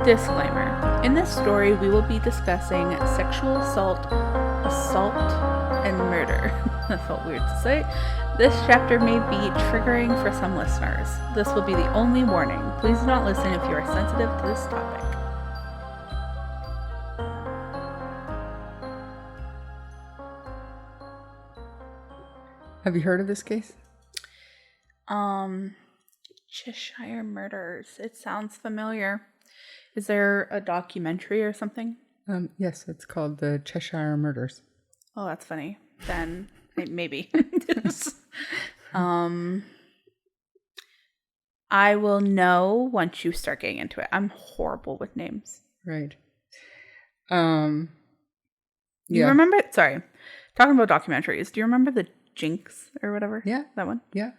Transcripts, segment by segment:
Disclaimer. In this story, we will be discussing sexual assault, and murder. That felt weird to say. This chapter may be triggering for some listeners. This will be the only warning. Please do not listen if you are sensitive to this topic. Have you heard of this case? Cheshire murders. It sounds familiar. Is there a documentary or something? Yes, it's called the Cheshire Murders. Oh, that's funny. Then maybe. I will know once you start getting into it. I'm horrible with names. Right. You remember? Sorry, talking about documentaries. Do you remember the Jinx or whatever? Yeah, that one. Yeah.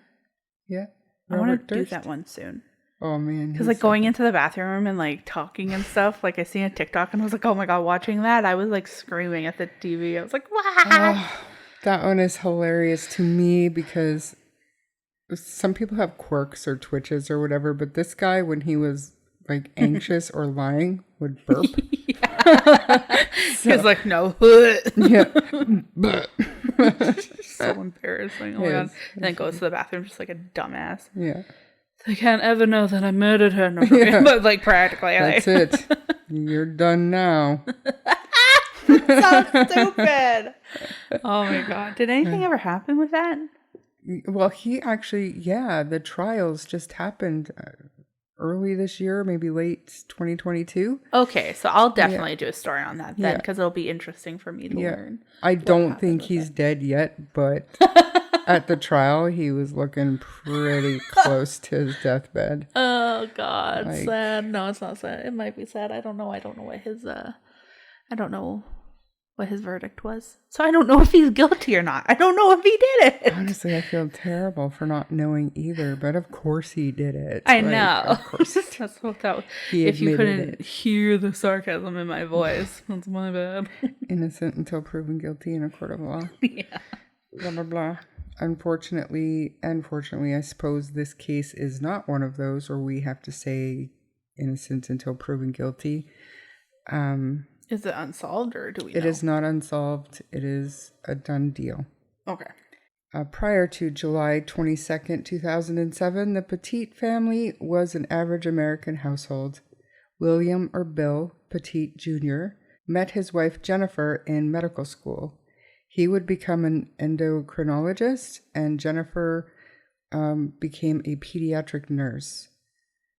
I want to do that one soon. Oh man, because like going into the bathroom and like talking and stuff. Like I seen a TikTok and I was like, oh my god, watching that, I was like screaming at the TV. I was like, wow. Oh, that one is hilarious to me because some people have quirks or twitches or whatever, but this guy, when he was like anxious or lying, would burp. He's like, no. Yeah. So embarrassing. Oh my god. And then goes to the bathroom just like a dumbass. Yeah. They can't ever know that I murdered her. No, but like practically. That's it. You're done now. So stupid. Oh my god. Did anything ever happen with that? Well, he actually, the trials just happened early this year, maybe late 2022. Okay, so I'll definitely do a story on that then, because it'll be interesting for me to learn. I don't think he's dead yet, but at the trial, he was looking pretty close to his deathbed. Oh God, like, sad. No, it's not sad. It might be sad. I don't know. I don't know what his verdict was. So I don't know if he's guilty or not. I don't know if he did it. Honestly, I feel terrible for not knowing either, but of course he did it. I know. Of course. That's what that was. If you couldn't hear the sarcasm in my voice, that's my bad. Innocent until proven guilty in a court of law. Yeah. Blah, blah, blah. Unfortunately, I suppose this case is not one of those, or we have to say innocent until proven guilty. Is it unsolved, or do we know? It is not unsolved. It is a done deal. Okay. Prior to July 22nd, 2007, the Petit family was an average American household. William, or Bill, Petit Jr., met his wife Jennifer in medical school. He would become an endocrinologist, and Jennifer became a pediatric nurse.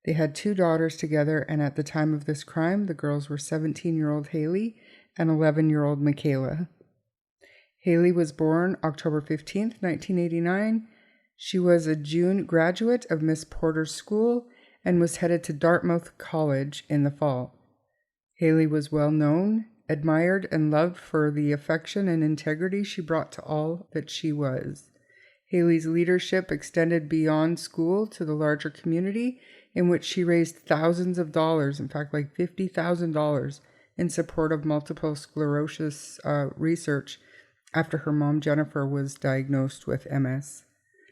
They had 2 daughters together, and at the time of this crime, the girls were 17-year-old Hayley and 11-year-old Michaela. Hayley was born October 15th, 1989. She was a June graduate of Miss Porter's school and was headed to Dartmouth College in the fall. Hayley was well known, admired, and loved for the affection and integrity she brought to all that she was. Hayley's leadership extended beyond school to the larger community, in which she raised thousands of dollars, in fact, like $50,000, in support of multiple sclerosis research after her mom, Jennifer, was diagnosed with MS.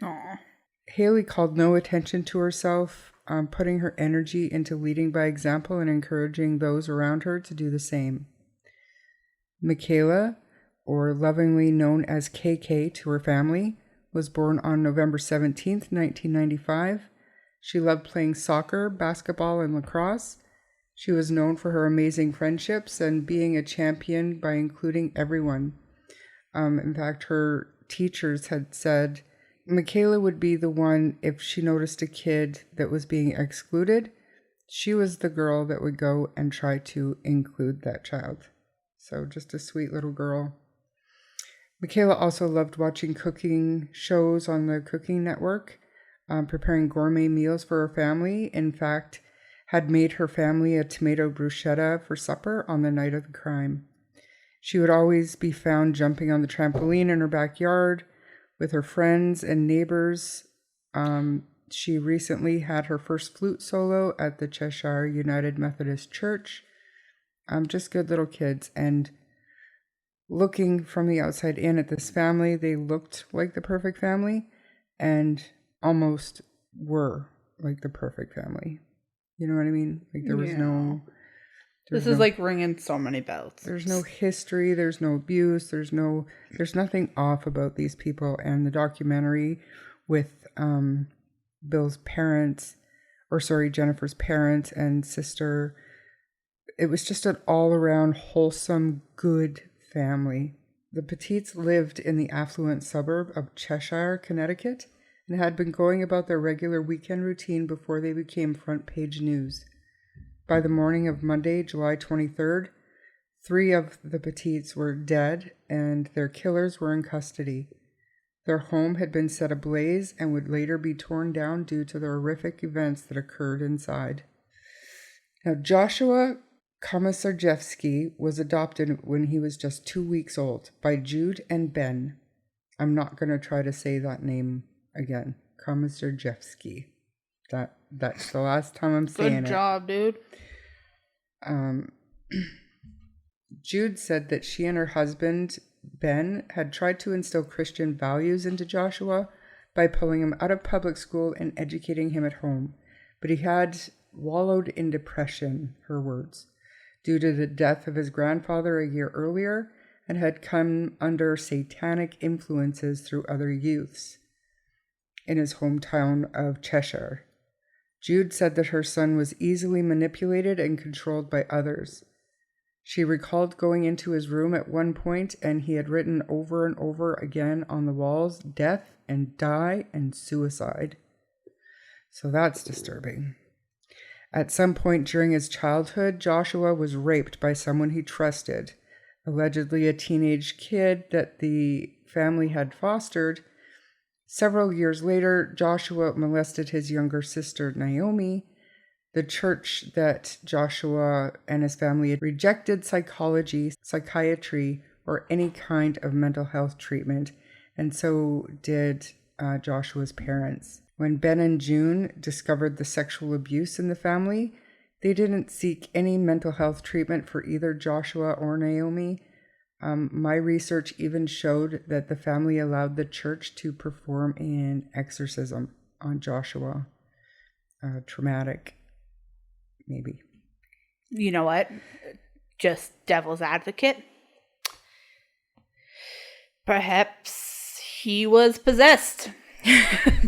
Aww. Hayley called no attention to herself, putting her energy into leading by example and encouraging those around her to do the same. Michaela, or lovingly known as KK to her family, was born on November 17th, 1995. She loved playing soccer, basketball, and lacrosse. She was known for her amazing friendships and being a champion by including everyone. In fact, her teachers had said Michaela would be the one if she noticed a kid that was being excluded. She was the girl that would go and try to include that child. So just a sweet little girl. Michaela also loved watching cooking shows on the Cooking Network. Preparing gourmet meals for her family. In fact, had made her family a tomato bruschetta for supper on the night of the crime. She would always be found jumping on the trampoline in her backyard with her friends and neighbors. She recently had her first flute solo at the Cheshire United Methodist Church. Just good little kids. And looking from the outside in at this family, they looked like the perfect family. And almost were like the perfect family. You know what I mean? Like there was no This is like ringing so many bells. There's no history, there's no abuse, there's nothing off about these people. And the documentary with Jennifer's parents and sister, it was just an all-around wholesome, good family. The Petits lived in the affluent suburb of Cheshire, Connecticut, and had been going about their regular weekend routine before they became front-page news. By the morning of Monday, July 23rd, 3 of the Petits were dead and their killers were in custody. Their home had been set ablaze and would later be torn down due to the horrific events that occurred inside. Now, Joshua Komisarjevsky was adopted when he was just 2 weeks old by Jude and Ben. I'm not going to try to say that name again. Komisarjevsky. That's the last time I'm saying it. Good job, dude. Jude said that she and her husband, Ben, had tried to instill Christian values into Joshua by pulling him out of public school and educating him at home. But he had wallowed in depression, her words, due to the death of his grandfather a year earlier, and had come under satanic influences through other youths in his hometown of Cheshire. Jude said that her son was easily manipulated and controlled by others. She recalled going into his room at one point and he had written over and over again on the walls, death and die and suicide. So that's disturbing. At some point during his childhood, Joshua was raped by someone he trusted, allegedly a teenage kid that the family had fostered. Several years later, Joshua molested his younger sister, Naomi. The church that Joshua and his family had rejected psychology, psychiatry, or any kind of mental health treatment, and so did Joshua's parents. When Ben and June discovered the sexual abuse in the family, they didn't seek any mental health treatment for either Joshua or Naomi. My research even showed that the family allowed the church to perform an exorcism on Joshua. Traumatic, maybe. You know what? Just devil's advocate. Perhaps he was possessed.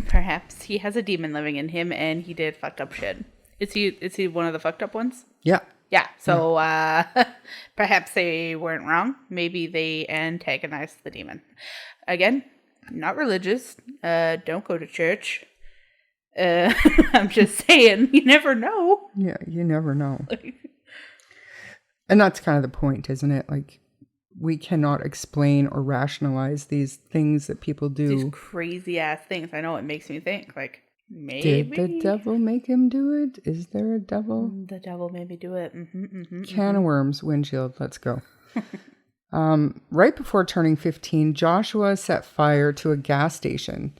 Perhaps he has a demon living in him and he did fucked up shit. Is he one of the fucked up ones? Yeah. Yeah, so perhaps they weren't wrong. Maybe they antagonized the demon. Again, not religious. Don't go to church. I'm just saying, you never know. Yeah, you never know. And that's kind of the point, isn't it? Like, we cannot explain or rationalize these things that people do. These crazy ass things. I know it makes me think, like, maybe. Did the devil make him do it? Is there a devil? The devil made me do it. Can of worms, windshield. Let's go. Right before turning 15, Joshua set fire to a gas station.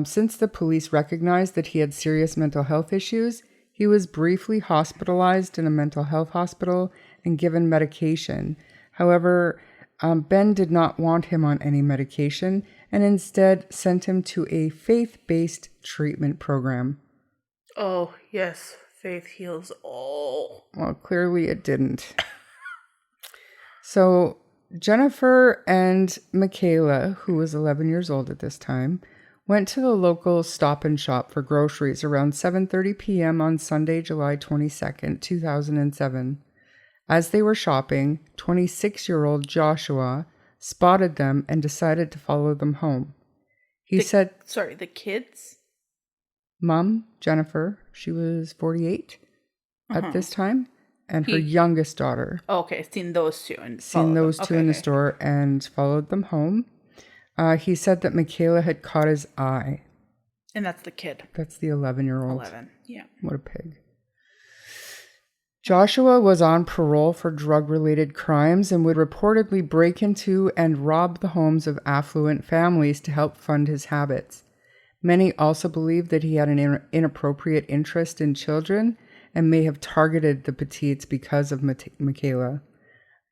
Since the police recognized that he had serious mental health issues, he was briefly hospitalized in a mental health hospital and given medication. However, Ben did not want him on any medication and instead sent him to a faith-based treatment program. Oh, yes. Faith heals all. Well, clearly it didn't. So Jennifer and Michaela, who was 11 years old at this time, went to the local Stop and Shop for groceries around 7:30 p.m. on Sunday, July 22nd, 2007. As they were shopping, 26-year-old Joshua spotted them and decided to follow them home. He said... Sorry, the kids? Mom, Jennifer, she was 48 at this time, and her youngest daughter. Oh, okay, seen those two. In the store and followed them home. He said that Michaela had caught his eye. And that's the kid. That's the 11-year-old. 11, yeah. What a pig. Joshua was on parole for drug-related crimes and would reportedly break into and rob the homes of affluent families to help fund his habits. Many also believe that he had an inappropriate interest in children and may have targeted the Petits because of Michaela.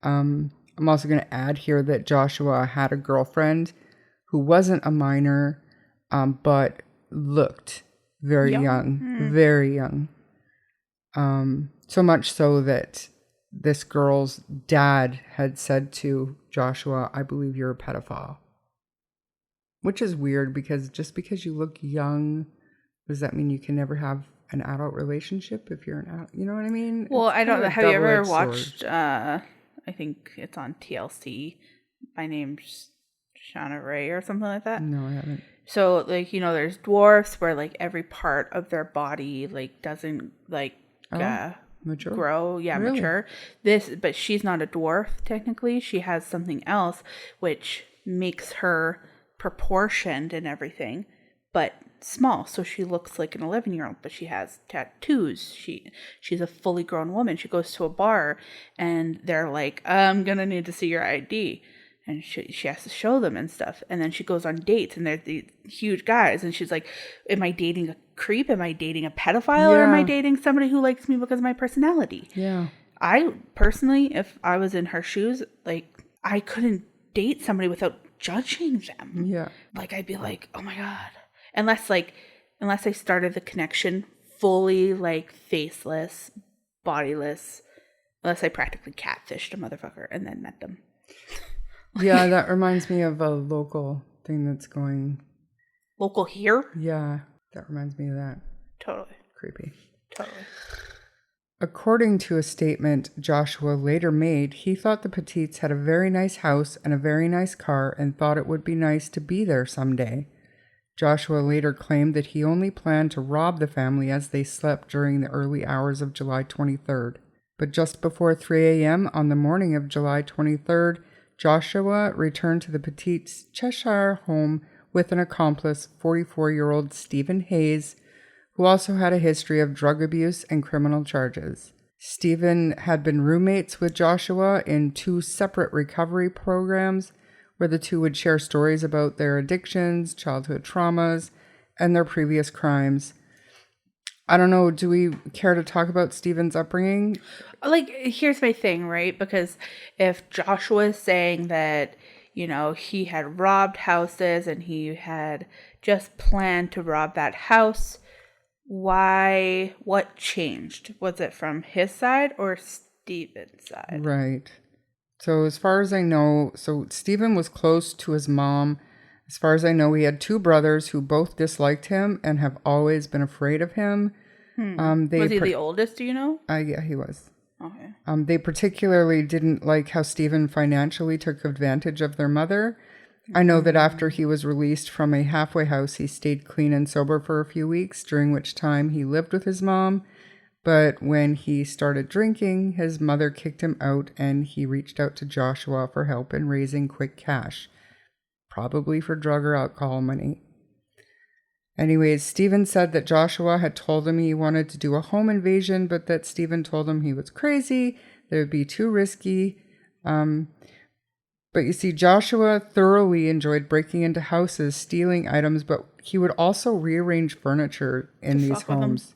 I'm also going to add here that Joshua had a girlfriend who wasn't a minor, but looked very young, very young. So much so that this girl's dad had said to Joshua, "I believe you're a pedophile." Which is weird, because just because you look young, does that mean you can never have an adult relationship if you're an adult? You know what I mean? Well, It's I don't kind know. of a Have you ever double-edged watched, sword. I think it's on TLC, My Name's Shauna Ray or something like that? No, I haven't. So, like, there's dwarfs where, like, every part of their body, like, doesn't, like, Mature? grow. Yeah, Really? mature. But she's not a dwarf, technically. She has something else, which makes her proportioned and everything, but small. So she looks like an 11-year-old, but she has tattoos. She's a fully grown woman. She goes to a bar, and they're like, "I'm going to need to see your ID." And she has to show them and stuff. And then she goes on dates, and they're these huge guys. And she's like, am I dating a creep? Am I dating a pedophile? Or am I Yeah. dating somebody who likes me because of my personality? Yeah. I personally, if I was in her shoes, like, I couldn't date somebody without judging them. Yeah. Like, I'd be like, oh my God. Unless I started the connection fully, like, faceless, bodiless, unless I practically catfished a motherfucker and then met them. Yeah, that reminds me of a local thing that's going. Local here? Yeah, that reminds me of that. Totally. Creepy. Totally. According to a statement Joshua later made, he thought the Petites had a very nice house and a very nice car and thought it would be nice to be there someday. Joshua later claimed that he only planned to rob the family as they slept during the early hours of July 23rd. But just before 3 a.m. on the morning of July 23rd, Joshua returned to the Petites' Cheshire home with an accomplice, 44-year-old Stephen Hayes, who also had a history of drug abuse and criminal charges. Stephen had been roommates with Joshua in 2 separate recovery programs, where the two would share stories about their addictions, childhood traumas, and their previous crimes. I don't know, do we care to talk about Stephen's upbringing? Like, here's my thing, right? Because if Joshua is saying that, he had robbed houses and he had just planned to rob that house, what changed? Was it from his side or Stephen's side? Right. So as far as I know, Stephen was close to his mom. As far as I know, he had 2 brothers who both disliked him and have always been afraid of him. Was he the oldest, do you know? Yeah, he was. Okay. They particularly didn't like how Stephen financially took advantage of their mother. I know that after he was released from a halfway house, he stayed clean and sober for a few weeks, during which time he lived with his mom. But when he started drinking, his mother kicked him out, and he reached out to Joshua for help in raising quick cash, probably for drug or alcohol money. Anyways, Stephen said that Joshua had told him he wanted to do a home invasion, but that Stephen told him he was crazy, that it would be too risky. But you see, Joshua thoroughly enjoyed breaking into houses, stealing items, but he would also rearrange furniture in these homes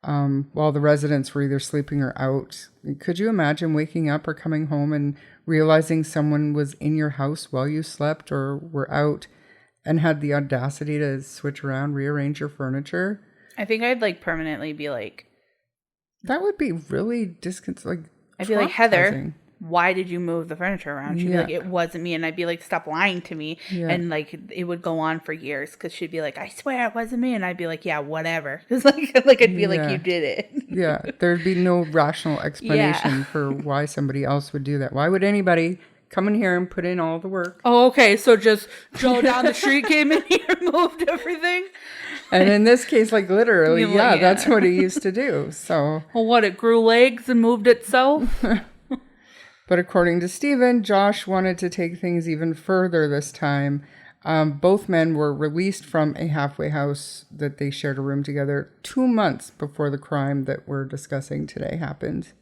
while the residents were either sleeping or out. Could you imagine waking up or coming home and realizing someone was in your house while you slept or were out and had the audacity to switch around, rearrange your furniture? I think I'd like permanently be like, that would be really I'd be like, Heather, why did you move the furniture around? She'd be like, it wasn't me. And I'd be like, stop lying to me. Yeah. And like, it would go on for years, because she'd be like, I swear it wasn't me. And I'd be like, yeah, whatever. Because like I'd be like, you did it. Yeah, there'd be no rational explanation for why somebody else would do that. Why would anybody come in here and put in all the work? Oh, okay. So just Joe down the street came in here, moved everything. And in this case, like literally, that's what he used to do. So, well, what, it grew legs and moved itself? But according to Stephen, Josh wanted to take things even further this time. Both men were released from a halfway house that they shared a room together 2 months before the crime that we're discussing today happened.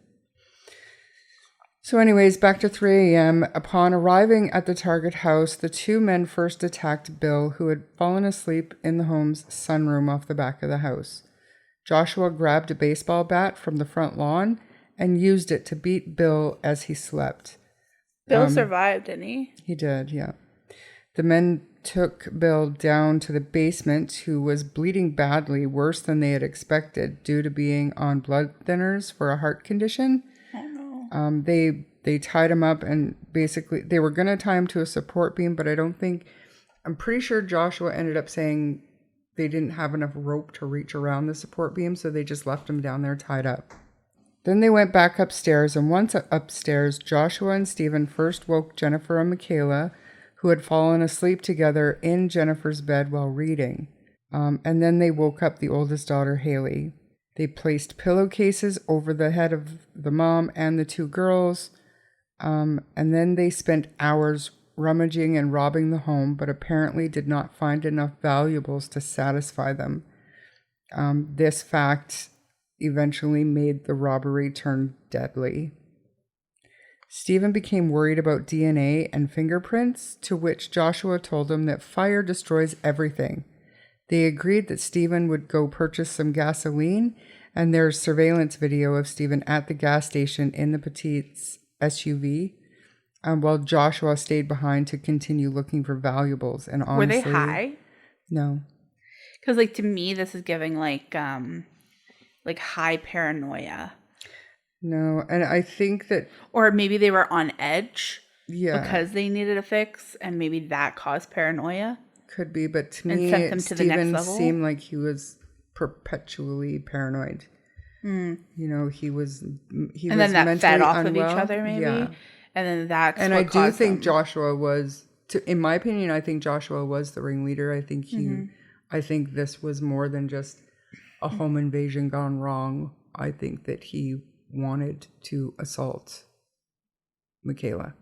So anyways, back to 3 a.m. Upon arriving at the target house, the 2 men first attacked Bill, who had fallen asleep in the home's sunroom off the back of the house. Joshua grabbed a baseball bat from the front lawn and used it to beat Bill as he slept. Bill survived, didn't he? He did, yeah. The men took Bill down to the basement, who was bleeding badly, worse than they had expected, due to being on blood thinners for a heart condition. Oh, no. They tied him up, and basically they were going to tie him to a support beam, but I'm pretty sure Joshua ended up saying they didn't have enough rope to reach around the support beam, so they just left him down there tied up. Then they went back upstairs, and once upstairs, Joshua and Stephen first woke Jennifer and Michaela, who had fallen asleep together in Jennifer's bed while reading. And then they woke up the oldest daughter, Hayley. They placed pillowcases over the head of the mom and the two girls. And then they spent hours rummaging and robbing the home, but apparently did not find enough valuables to satisfy them. This fact eventually made the robbery turn deadly. Stephen became worried about DNA and fingerprints, to which Joshua told him that fire destroys everything. They agreed that Stephen would go purchase some gasoline, and there's surveillance video of Stephen at the gas station in the Petite's SUV, while Joshua stayed behind to continue looking for valuables. And honestly, were they high? No. Because, like, to me, this is giving, like high paranoia. No, and I think that... Or maybe they were on edge. Yeah. Because they needed a fix, and maybe that caused paranoia. Could be, but to me, Stephen seemed like he was perpetually paranoid. You know, he was and then that fed off unwell. Of each other, maybe. Yeah. And then that's and what I do think them. Joshua was, in my opinion, I think Joshua was the ringleader. I think I think this was more than just a home invasion gone wrong. I think that he wanted to assault Michaela.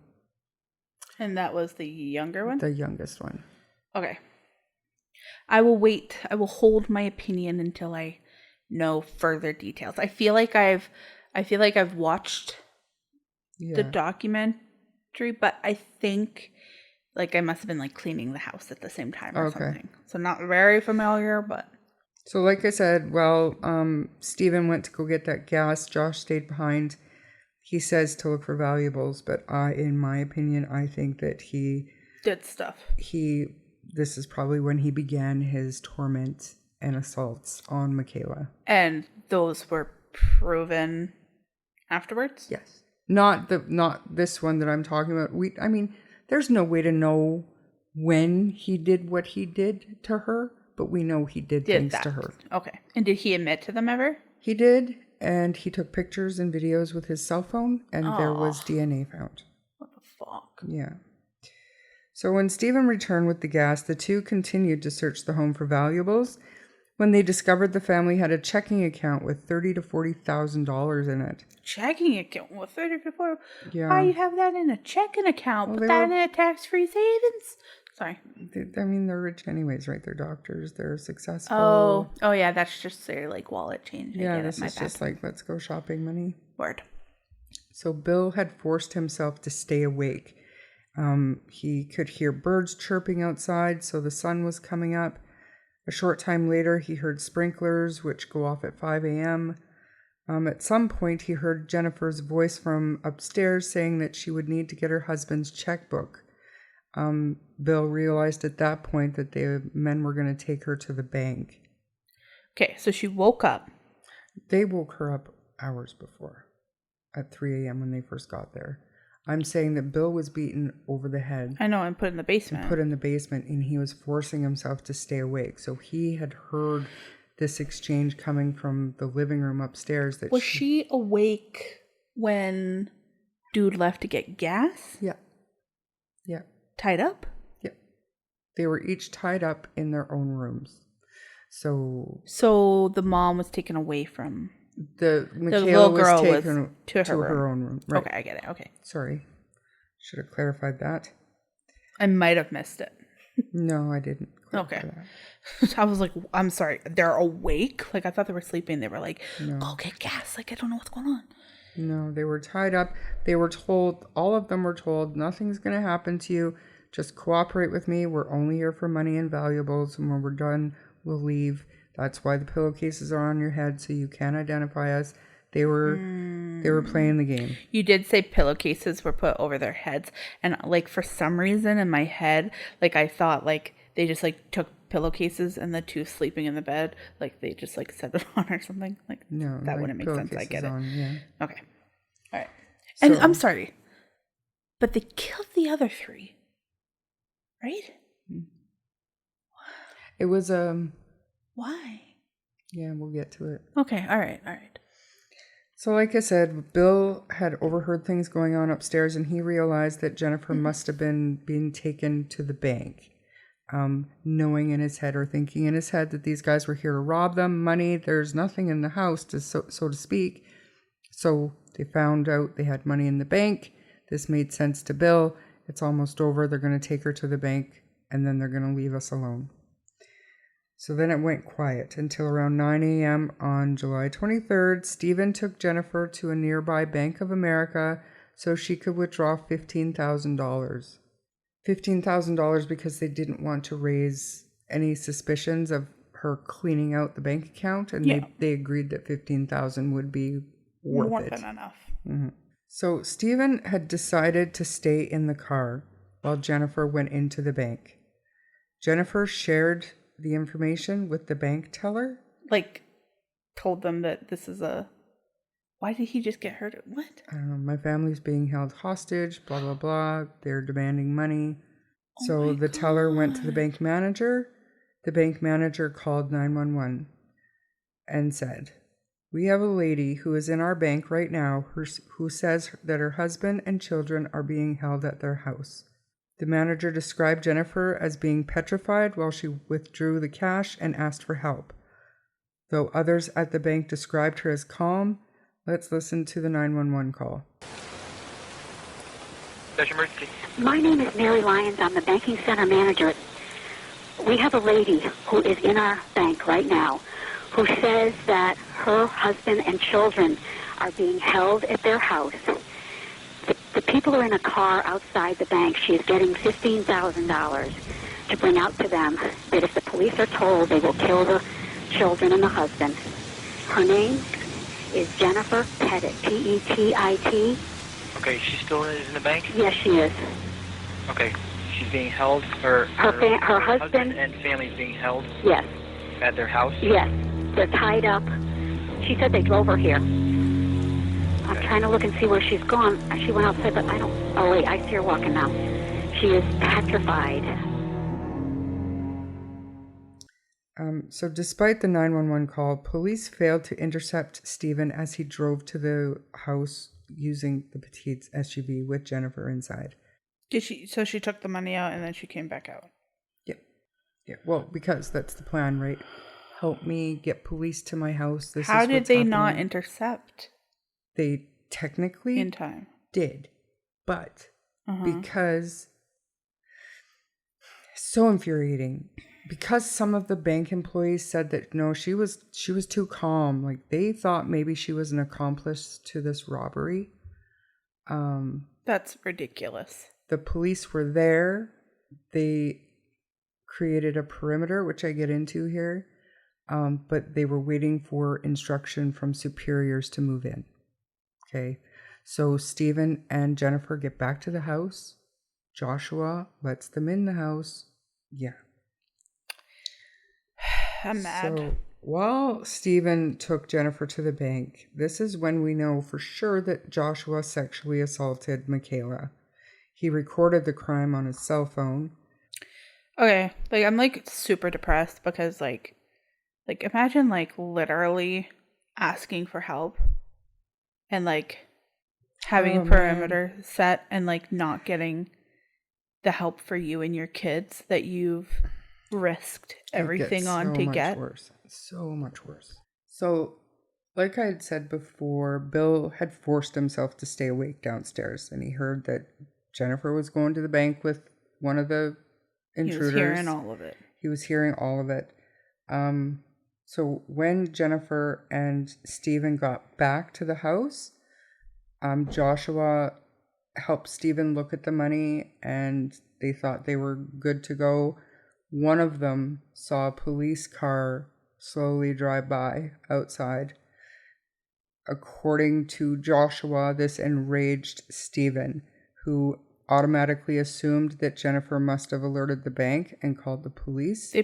And that was the younger one? The youngest one. Okay. I will wait. I will hold my opinion until I know further details. I feel like I've watched the documentary, but I think like I must have been like cleaning the house at the same time or something. So not very familiar, but so like I said, Stephen went to go get that gas. Josh stayed behind. He says to look for valuables, but in my opinion, I think that he did stuff. This is probably when he began his torment and assaults on Michaela. And those were proven afterwards? Yes. Not this one that I'm talking about. I mean, there's no way to know when he did what he did to her, but we know he did things to her. Okay. And did he admit to them ever? He did, and he took pictures and videos with his cell phone, and there was DNA found. What the fuck? Yeah. So when Stephen returned with the gas, the two continued to search the home for valuables. When they discovered the family had a checking account with $30,000 to $40,000 in it. Checking account with $30,000 to $40,000? Yeah. Why you have that in a checking account? Put that in a tax-free savings? Sorry. I mean, they're rich anyways, right? They're doctors. They're successful. Oh yeah, that's just their like wallet change. Yeah, this is just like, let's go shopping money. Word. So Bill had forced himself to stay awake. He could hear birds chirping outside, so the sun was coming up. A short time later, he heard sprinklers, which go off at 5 a.m. At some point, he heard Jennifer's voice from upstairs saying that she would need to get her husband's checkbook. Bill realized at that point that the men were going to take her to the bank. Okay, so she woke up. They woke her up hours before, at 3 a.m. when they first got there. I'm saying that Bill was beaten over the head. I know, and put in the basement. And he was forcing himself to stay awake. So he had heard this exchange coming from the living room upstairs. Was she awake when dude left to get gas? Yeah. Yeah. Tied up? Yeah. They were each tied up in their own rooms. So the mom was taken away from... Michaela the little girl was taken to her own room. Right. Okay, I get it. Okay. Sorry. Should have clarified that. I might have missed it. No, I didn't. Okay. I was like, I'm sorry. They're awake? Like, I thought they were sleeping. They were like, go get gas. Like, I don't know what's going on. No, they were tied up. They were told, all of them were told, nothing's going to happen to you. Just cooperate with me. We're only here for money and valuables. And when we're done, we'll leave. That's why the pillowcases are on your head, so you can't identify us. They were playing the game. You did say pillowcases were put over their heads, and like for some reason in my head, like I thought like they just like took pillowcases and the two sleeping in the bed, like they just like set it on or something. Like no, that like wouldn't make sense. I get it. On, yeah. Okay. All right. And So I'm sorry, but they killed the other 3, right? it was Why? yeah, we'll get to it. Okay, all right. So like I said, Bill had overheard things going on upstairs, and he realized that Jennifer must have been being taken to the bank, knowing in his head or thinking in his head that these guys were here to rob them. Money, there's nothing in the house, so to speak. So they found out they had money in the bank. This made sense to Bill. It's almost over. They're going to take her to the bank, and then they're going to leave us alone. So then it went quiet until around 9 a.m. on July 23rd. Stephen took Jennifer to a nearby Bank of America so she could withdraw $15,000. $15,000 because they didn't want to raise any suspicions of her cleaning out the bank account, and they agreed that $15,000 would be worth More it. than enough. Mm-hmm. So Stephen had decided to stay in the car while Jennifer went into the bank. Jennifer shared the information with the bank teller. Like, told them that this is why did he just get hurt? What? I don't know. My family's being held hostage, blah, blah, blah. They're demanding money. So the teller went to the bank manager. The bank manager called 911 and said, "We have a lady who is in our bank right now who says that her husband and children are being held at their house." The manager described Jennifer as being petrified while she withdrew the cash and asked for help. Though others at the bank described her as calm, let's listen to the 911 call. Emergency. My name is Mary Lyons. I'm the banking center manager. We have a lady who is in our bank right now who says that her husband and children are being held at their house. The people are in a car outside the bank. She is getting $15,000 to bring out to them that if the police are told, they will kill the children and the husband. Her name is Jennifer Pettit, P-E-T-I-T. Okay, she's still in the bank? Yes, she is. Okay, she's being held, her husband and family is being held? Yes. At their house? Yes. They're tied up. She said they drove her here. I'm trying to look and see where she's gone. She went outside, but I don't... Oh, wait, I see her walking now. She is petrified. So despite the 911 call, police failed to intercept Stephen as he drove to the house using the petite SUV with Jennifer inside. So she took the money out and then she came back out? Yep. Yeah. Well, because that's the plan, right? Help me get police to my house. How did they not intercept? They technically in time did, but because so infuriating. Because some of the bank employees said that no, she was too calm. Like they thought maybe she was an accomplice to this robbery. That's ridiculous. The police were there. They created a perimeter, which I get into here. But they were waiting for instruction from superiors to move in. Okay. So Stephen and Jennifer get back to the house. Joshua lets them in the house. Yeah. I'm mad. So while Stephen took Jennifer to the bank, this is when we know for sure that Joshua sexually assaulted Michaela. He recorded the crime on his cell phone. Okay, like I'm like super depressed because like imagine like literally asking for help and like having a perimeter set and like not getting the help for you and your kids that you've risked everything on to get. So much worse. So like I had said before, Bill had forced himself to stay awake downstairs, and he heard that Jennifer was going to the bank with one of the intruders. He was hearing all of it. He was hearing all of it. So when Jennifer and Stephen got back to the house, Joshua helped Stephen look at the money, and they thought they were good to go. One of them saw a police car slowly drive by outside. According to Joshua, this enraged Stephen, who automatically assumed that Jennifer must have alerted the bank and called the police. They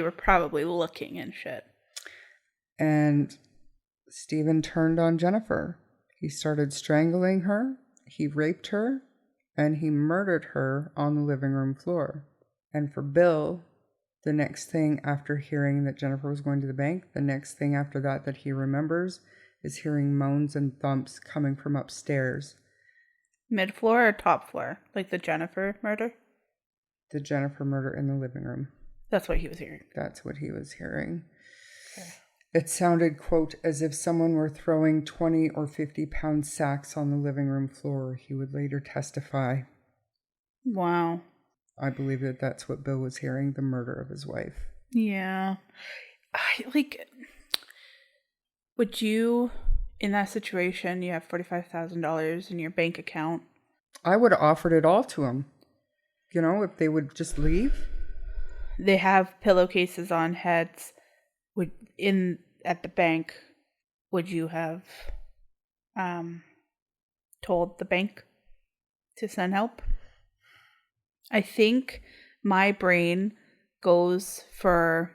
were probably looking and shit. And Stephen turned on Jennifer. He started strangling her, he raped her, and he murdered her on the living room floor. And for Bill, the next thing after hearing that Jennifer was going to the bank, the next thing after that he remembers is hearing moans and thumps coming from upstairs. Mid-floor or top floor? Like the Jennifer murder? The Jennifer murder in the living room. That's what he was hearing. That's what he was hearing. Okay. It sounded, quote, as if someone were throwing 20 or 50-pound sacks on the living room floor, he would later testify. Wow. I believe that that's what Bill was hearing, the murder of his wife. Yeah. Would you, in that situation, you have $45,000 in your bank account? I would have offered it all to him. You know, if they would just leave. They have pillowcases on heads. At the bank, would you have told the bank to send help? I think my brain goes for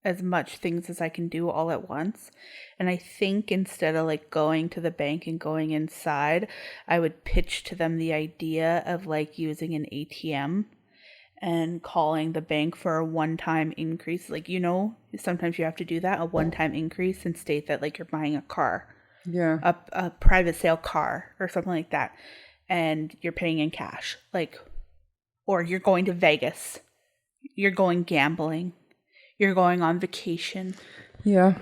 as much things as I can do all at once. And I think instead of like going to the bank and going inside, I would pitch to them the idea of like using an ATM and calling the bank for a one-time increase. Like, you know, sometimes you have to do that, a one-time increase, and state that like you're buying a car. Yeah. A private sale car or something like that. And you're paying in cash. Like, or you're going to Vegas. You're going gambling. You're going on vacation. Yeah.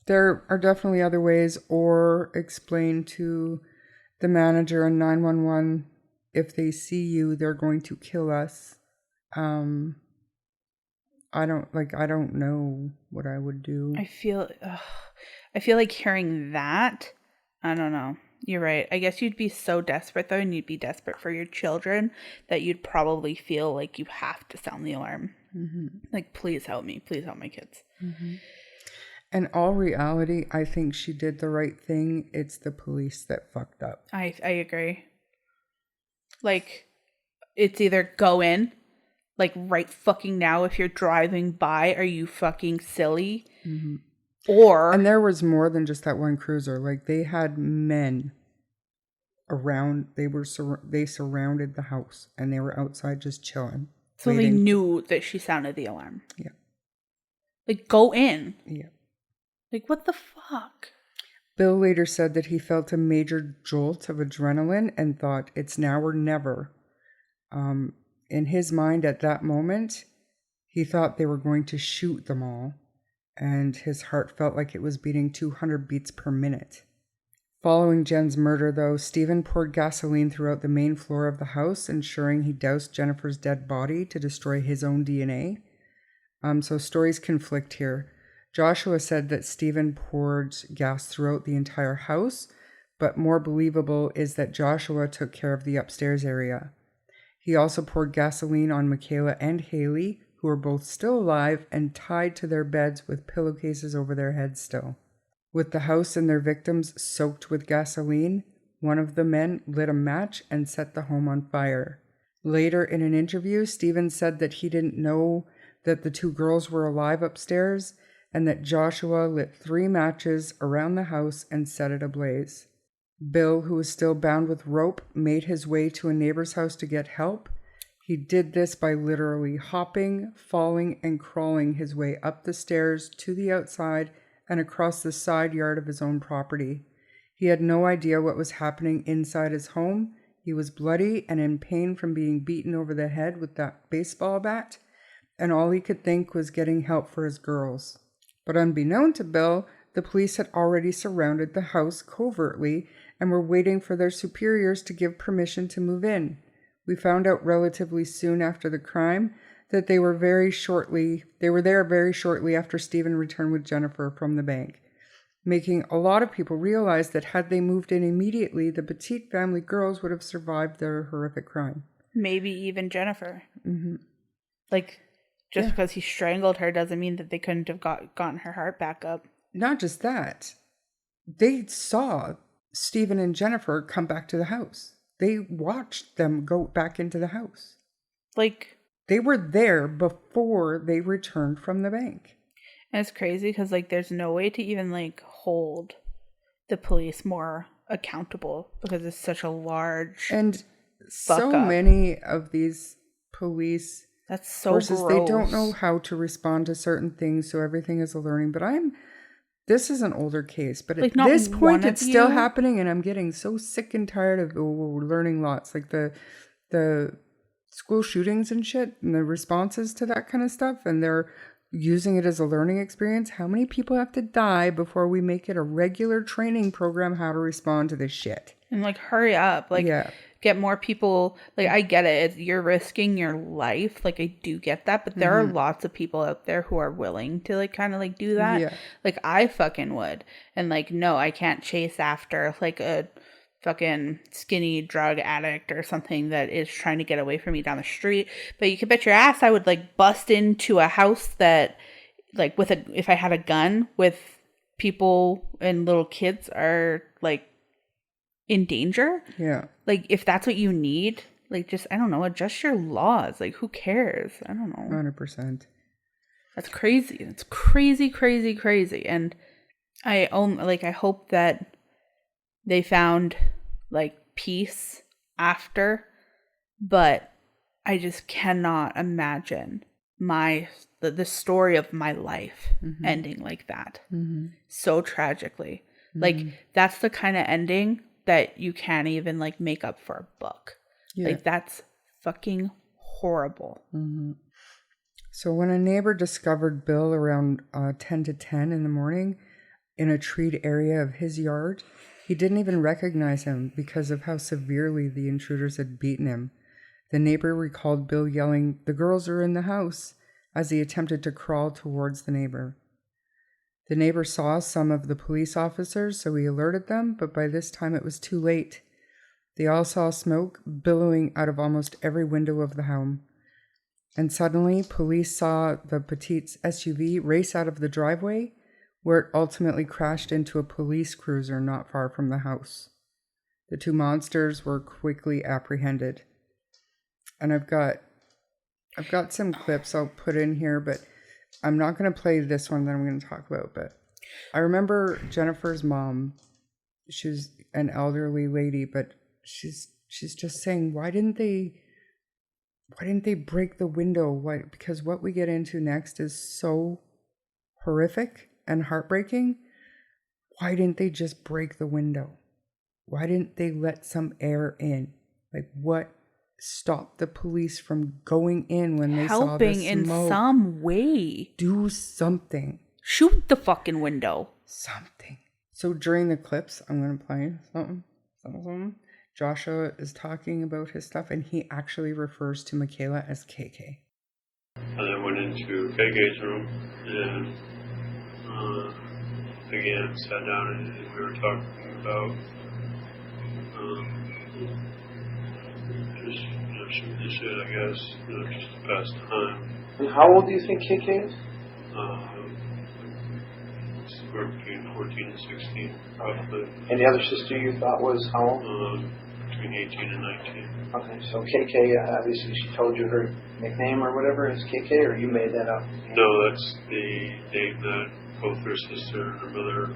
There are definitely other ways, or explain to the manager and 911, if they see you, they're going to kill us. I don't know what I would do. I feel like hearing that, I don't know. You're right. I guess you'd be so desperate though, and you'd be desperate for your children that you'd probably feel like you have to sound the alarm. Mm-hmm. Like, please help me. Please help my kids. Mm-hmm. In all reality, I think she did the right thing. It's the police that fucked up. I agree. Like, it's either go in, like right fucking now if you're driving by, are you fucking silly? Mm-hmm. And there was more than just that one cruiser. Like, they had men around. They surrounded the house, and they were outside just chilling. So waiting. They knew that she sounded the alarm. Yeah. Like, go in. Yeah. Like, what the fuck? Bill later said that he felt a major jolt of adrenaline and thought, it's now or never. In his mind at that moment, he thought they were going to shoot them all, and his heart felt like it was beating 200 beats per minute. Following Jen's murder, though, Stephen poured gasoline throughout the main floor of the house, ensuring he doused Jennifer's dead body to destroy his own DNA. So stories conflict here. Joshua said that Stephen poured gas throughout the entire house, but more believable is that Joshua took care of the upstairs area. He also poured gasoline on Michaela and Hayley, who were both still alive and tied to their beds with pillowcases over their heads still. With the house and their victims soaked with gasoline, one of the men lit a match and set the home on fire. Later in an interview, Stephen said that he didn't know that the two girls were alive upstairs and that Joshua lit 3 matches around the house and set it ablaze. Bill, who was still bound with rope, made his way to a neighbor's house to get help. He did this by literally hopping, falling, and crawling his way up the stairs to the outside and across the side yard of his own property. He had no idea what was happening inside his home. He was bloody and in pain from being beaten over the head with that baseball bat, and all he could think was getting help for his girls. But unbeknown to Bill, the police had already surrounded the house covertly and were waiting for their superiors to give permission to move in. We found out relatively soon after the crime that they were there very shortly after Stephen returned with Jennifer from the bank, making a lot of people realize that had they moved in immediately, the Petite family girls would have survived their horrific crime. Maybe even Jennifer. Mm-hmm. Like, just because he strangled her doesn't mean that they couldn't have gotten her heart back up. Not just that. They saw Stephen and Jennifer come back to the house. They watched them go back into the house. Like, they were there before they returned from the bank. And it's crazy because, like, there's no way to even, like, hold the police more accountable because it's such a large And fuck so up. many of these police That's so forces, gross. they don't know how to respond to certain things, so everything is a learning. But this is an older case, but Like, at not this one point of it's still you- happening, and I'm getting so sick and tired of learning lots. Like the school shootings and shit, and the responses to that kind of stuff, and they're using it as a learning experience. How many people have to die before we make it a regular training program how to respond to this shit? And like, hurry up. Like, Yeah. get more people. Like, I get it. You're risking your life. Like, I do get that. But there are lots of people out there who are willing to like kind of like do that. Yeah. Like, I fucking would. And like, no, I can't chase after like a fucking skinny drug addict or something that is trying to get away from me down the street. But you can bet your ass I would like bust into a house that like if I had a gun with people and little kids are like in danger. Yeah. Like, if that's what you need, like, just, I don't know, adjust your laws. Like, who cares? I don't know. 100%. That's crazy. It's crazy, crazy, crazy. And I hope that they found like peace after, but I just cannot imagine the story of my life ending like that. So tragically. Like, that's the kind of ending that you can't even like make up for a book. Yeah. Like, that's fucking horrible. So when a neighbor discovered Bill around 10 to 10 in the morning in a treed area of his yard, he didn't even recognize him because of how severely the intruders had beaten him. The neighbor recalled Bill yelling, "The girls are in the house," as he attempted to crawl towards the neighbor. The neighbor saw some of the police officers, so he alerted them, but by this time it was too late. They all saw smoke billowing out of almost every window of the home. And suddenly, police saw the Petite's SUV race out of the driveway, where it ultimately crashed into a police cruiser not far from the house. The two monsters were quickly apprehended. And I've got some clips I'll put in here, but I'm not going to play this one that I'm going to talk about. But I remember Jennifer's mom. She's an elderly lady, but she's just saying, why didn't they break the window? Why? Because what we get into next is so horrific and heartbreaking. Why didn't they just break the window? Why didn't they let some air in? Like, what stopped the police from going in when they saw the Helping smoke? in some way. Do something. Shoot the fucking window. Something. So during the clips, I'm going to play something. Joshua is talking about his stuff, and he actually refers to Michaela as KK. And then went into KK's room, and again sat down and we were talking about just shooting the shit, I guess, just to pass time. And how old do you think KK is? Somewhere between 14 and 16, probably. And the other sister you thought was how old? Between 18 and 19. Okay, so KK, obviously she told you her nickname or whatever is KK, or you made that up? No, that's the name that both her sister and her mother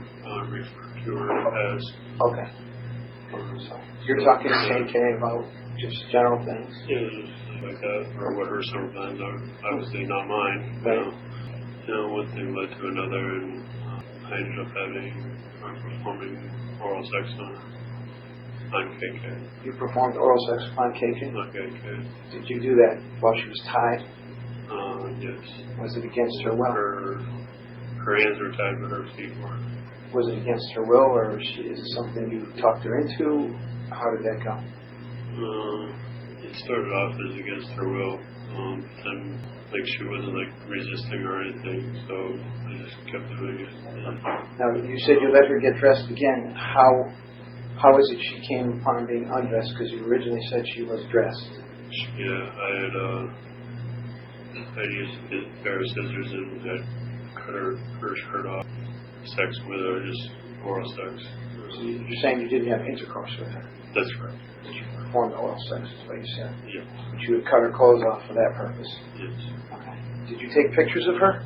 referred to her as. Okay. So you're talking to KK about just general things? Yeah, just like that, or what her summer plans are. Obviously not mine. Right. One thing led to another, and I ended up performing oral sex on KK. You performed oral sex on KK? On KK. Did you do that while she was tied? Yes. Was it against her will? Her hands were tied, but her feet weren't. Was it against her will, or is it something you talked her into? How did that go? It started off as against her will, and like she wasn't like resisting or anything, so I just kept doing it. Now you said you let her get dressed again. How is it she came upon being undressed? Because you originally said she was dressed. Yeah, I used a pair of scissors and had cut her shirt off. Sex with her, just oral sex. So you're saying you didn't have intercourse with her? That's correct. You performed oral sex, is what you said. Yeah. But you would cut her clothes off for that purpose? Yes. Okay. Did you take pictures of her?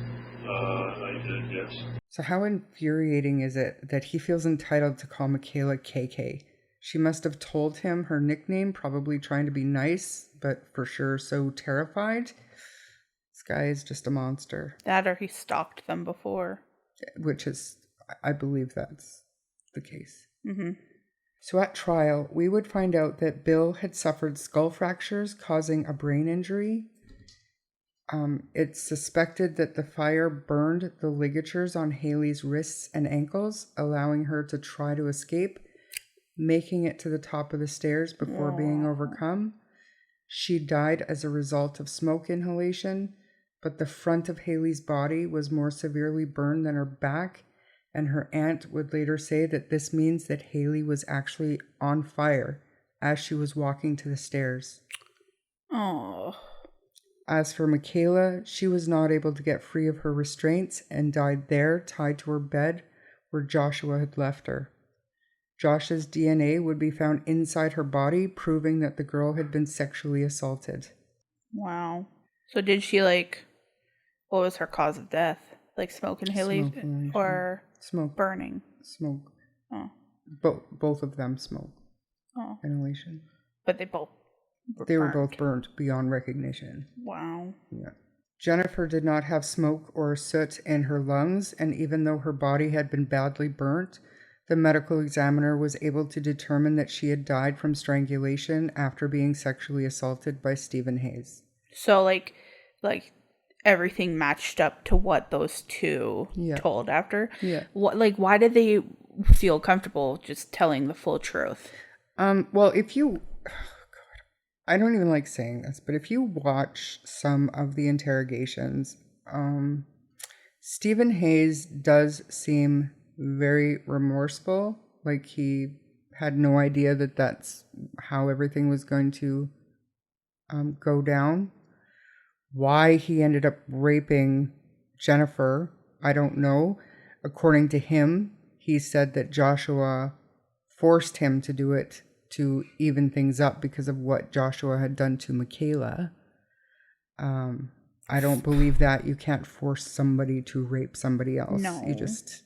I did, yes. So how infuriating is it that he feels entitled to call Michaela KK? She must have told him her nickname, probably trying to be nice, but for sure so terrified. This guy is just a monster. That or he stalked them before. Which is, I believe that's the case. Mm-hmm. So at trial, we would find out that Bill had suffered skull fractures causing a brain injury. It's suspected that the fire burned the ligatures on Hayley's wrists and ankles, allowing her to try to escape, making it to the top of the stairs before being overcome. She died as a result of smoke inhalation, but the front of Hayley's body was more severely burned than her back, and her aunt would later say that this means that Hayley was actually on fire as she was walking to the stairs. Oh. As for Michaela, she was not able to get free of her restraints and died there, tied to her bed where Joshua had left her. Josh's DNA would be found inside her body, proving that the girl had been sexually assaulted. Wow. So did she, like, what was her cause of death? Like smoke inhalation or smoke burning? Smoke. Oh. Both of them smoke. Oh. Inhalation. But they both were both burnt beyond recognition. Wow. Yeah. Jennifer did not have smoke or soot in her lungs, and even though her body had been badly burnt, the medical examiner was able to determine that she had died from strangulation after being sexually assaulted by Stephen Hayes. So, like everything matched up to what those two told after? Yeah. Why did they feel comfortable just telling the full truth? Well, if you... I don't even like saying this, but if you watch some of the interrogations, Stephen Hayes does seem very remorseful. Like he had no idea that that's how everything was going to go down. Why he ended up raping Jennifer, I don't know. According to him, he said that Joshua forced him to do it to even things up because of what Joshua had done to Michaela. I don't believe that. You can't force somebody to rape somebody else. No. You just...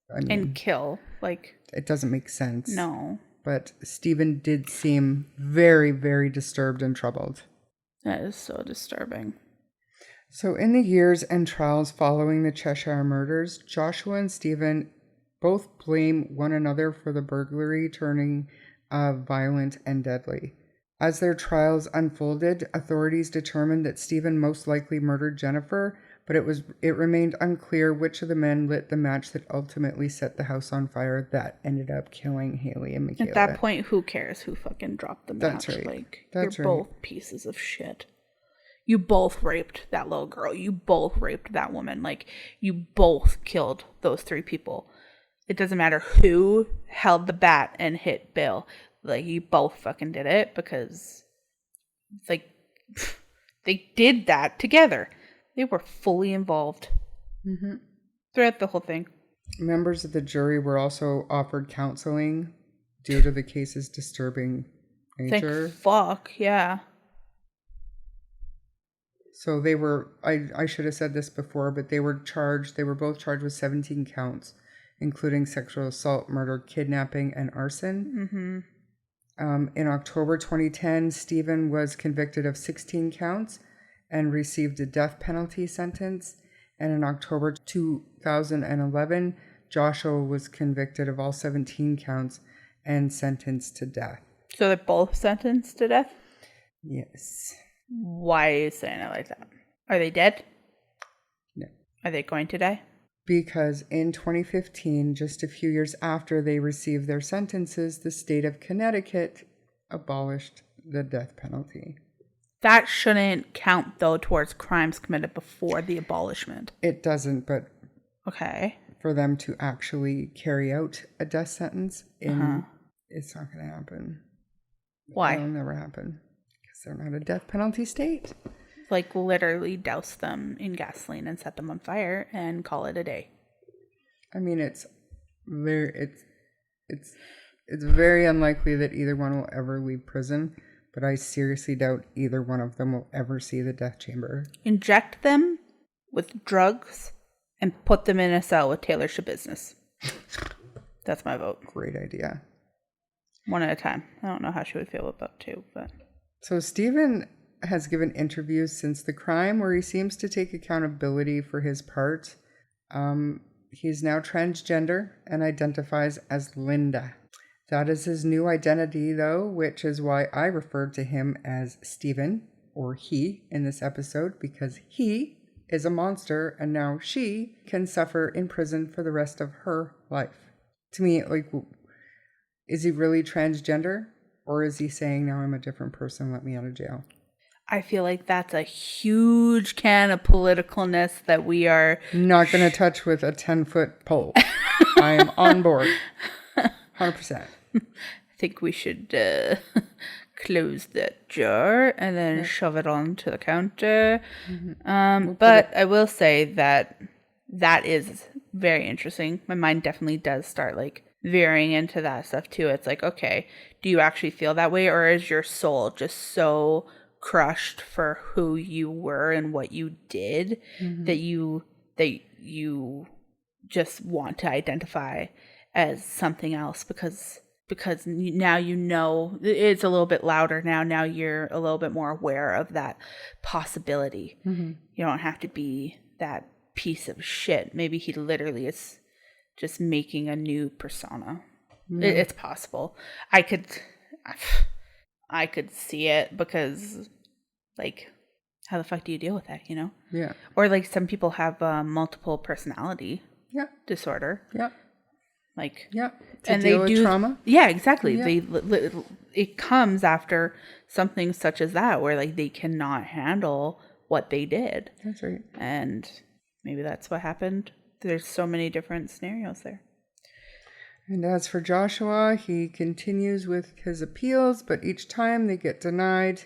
and kill. It doesn't make sense. No. But Stephen did seem very, very disturbed and troubled. That is so disturbing. So in the years and trials following the Cheshire murders, Joshua and Stephen both blame one another for the burglary turning violent and deadly. As their trials unfolded, authorities determined that Stephen most likely murdered Jennifer, but it remained unclear which of the men lit the match that ultimately set the house on fire that ended up killing Hayley and Michaela. At that point, who cares who fucking dropped the match? That's right. You're both pieces of shit. You both raped that little girl. You both raped that woman. You both killed those three people. It doesn't matter who held the bat and hit Bill. You both fucking did it because, they did that together. They were fully involved throughout the whole thing. Members of the jury were also offered counseling due to the case's disturbing nature. Thank fuck, yeah. So they were, I should have said this before, but they were both charged with 17 counts, including sexual assault, murder, kidnapping, and arson. In October 2010, Stephen was convicted of 16 counts and received a death penalty sentence. And in October 2011, Joshua was convicted of all 17 counts and sentenced to death. So they're both sentenced to death? Yes. Why are you saying it like that? Are they dead? No. Are they going to die? Because in 2015, just a few years after they received their sentences, the state of Connecticut abolished the death penalty. That shouldn't count, though, towards crimes committed before the abolishment. It doesn't, but okay, for them to actually carry out a death sentence, it's not going to happen. Why? It'll never happen. Because they're not a death penalty state. Literally douse them in gasoline and set them on fire and call it a day. I mean, it's very unlikely that either one will ever leave prison, but I seriously doubt either one of them will ever see the death chamber. Inject them with drugs and put them in a cell with Taylor Schabusiness. That's my vote. Great idea. One at a time. I don't know how she would feel about two, but... So Stephen has given interviews since the crime where he seems to take accountability for his part. He's now transgender and identifies as Linda. That is his new identity, though, which is why I referred to him as Stephen, or he, in this episode, because he is a monster and now she can suffer in prison for the rest of her life. To me, like, is he really transgender? Or is he saying, now I'm a different person, let me out of jail? I feel like that's a huge can of politicalness that we are... not going to touch with a 10-foot pole. I am on board. 100%. I think we should close that jar and then shove it onto the counter. But I will say that is very interesting. My mind definitely does start like veering into that stuff too. It's like, okay, do you actually feel that way, or is your soul just so crushed for who you were and what you did that you just want to identify as something else because now you know it's a little bit louder now you're a little bit more aware of that possibility. You don't have to be that piece of shit. Maybe he literally is just making a new persona. It's possible. I could see it because, like, how the fuck do you deal with that, you know? Yeah. Or, like, some people have multiple personality disorder. Yeah. Like, To deal with trauma. Yeah, exactly. Yeah. It comes after something such as that, where like they cannot handle what they did. That's right. And maybe that's what happened. There's so many different scenarios there. And as for Joshua, he continues with his appeals, but each time they get denied.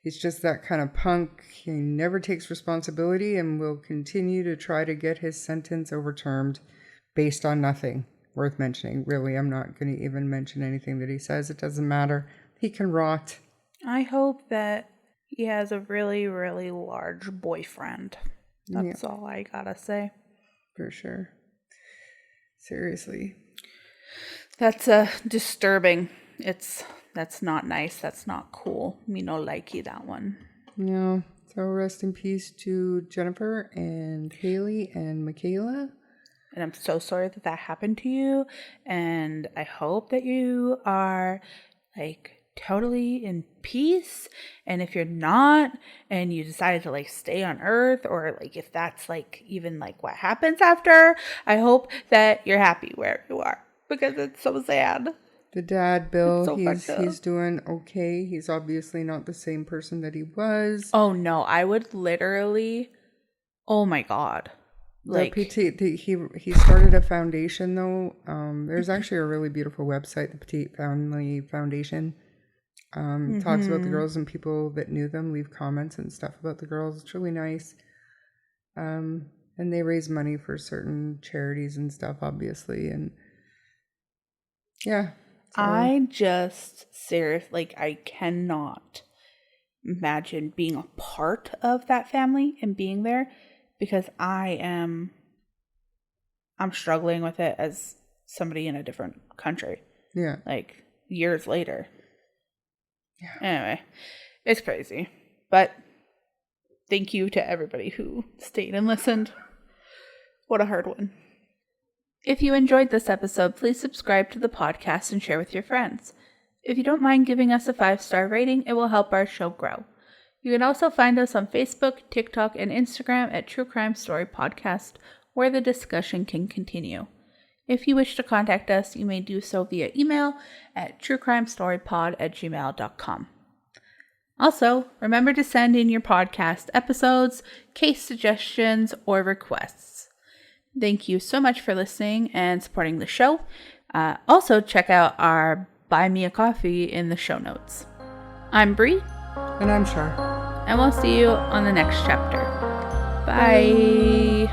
He's just that kind of punk. He never takes responsibility and will continue to try to get his sentence overturned based on nothing worth mentioning. Really, I'm not going to even mention anything that he says. It doesn't matter. He can rot. I hope that he has a really, really large boyfriend. That's all I gotta say. For sure. Seriously. That's disturbing. That's not nice. That's not cool. Me no likey that one. Yeah. So rest in peace to Jennifer and Hayley and Michaela. And I'm so sorry that happened to you. And I hope that you are like totally in peace. And if you're not, and you decided to like stay on Earth, or like if that's like even like what happens after, I hope that you're happy where you are, because it's so sad. The dad, Bill, so he's doing okay. He's obviously not the same person that he was. Oh no, I would literally, oh my God. Like he started a foundation though. There's actually a really beautiful website, the Petite Family Foundation. Talks about the girls, and people that knew them leave comments and stuff about the girls. It's really nice. And they raise money for certain charities and stuff, obviously. And yeah. So. I just seriously, I cannot imagine being a part of that family and being there, because I'm struggling with it as somebody in a different country. Yeah. Like years later. Yeah. Anyway, it's crazy. But thank you to everybody who stayed and listened. What a hard one. If you enjoyed this episode, please subscribe to the podcast and share with your friends. If you don't mind giving us a 5-star rating, it will help our show grow. You can also find us on Facebook, TikTok, and Instagram at True Crime Story Podcast, where the discussion can continue. If you wish to contact us, you may do so via email at truecrimestorypod@gmail.com. Also, remember to send in your podcast episodes, case suggestions, or requests. Thank you so much for listening and supporting the show. Also, check out our Buy Me a Coffee in the show notes. I'm Bree. And I'm Char. And we'll see you on the next chapter. Bye.